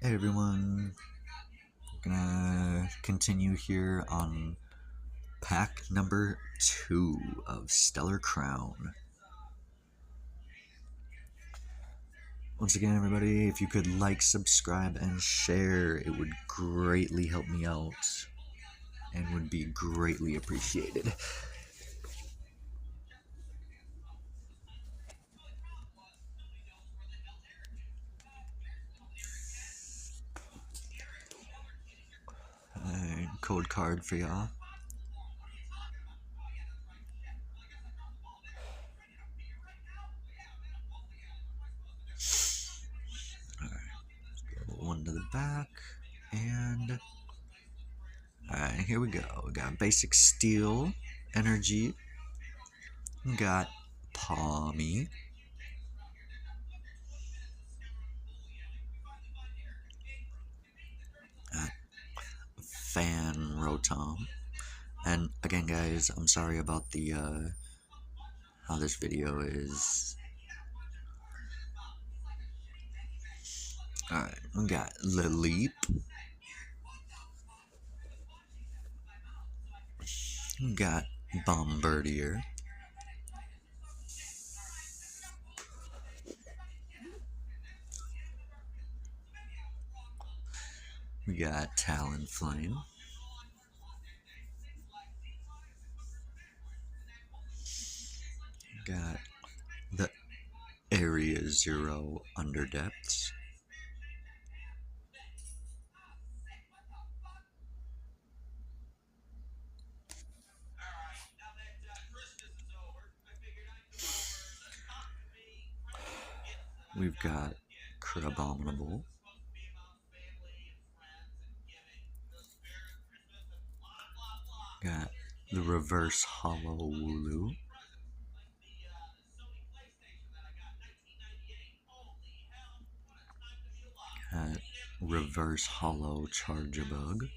Hey everyone, gonna continue here on pack number 2 of Stellar Crown. Once again, everybody, if you could like, subscribe, and share, it would greatly help me out and would be greatly appreciated. Code card for y'all. One to the back, and alright, here we go. We got basic steel, energy, we got Palmy, Fan Rotom. And again, guys, I'm sorry about the how this video is. Alright, we got Leleep. We got Bombardier. We got Talonflame. We got the Area Zero Underdepths. We've got Crabominable. Got the Reverse Hollow Wooloo. Got Reverse Hollow Charjabug.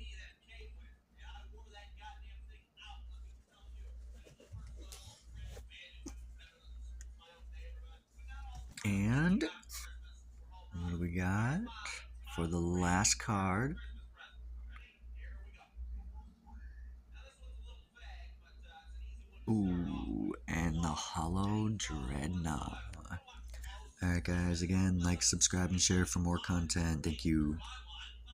And what do we got for the last card? Ooh, and the Hollow Dreadnought. Alright guys, again, like, subscribe, and share for more content. Thank you.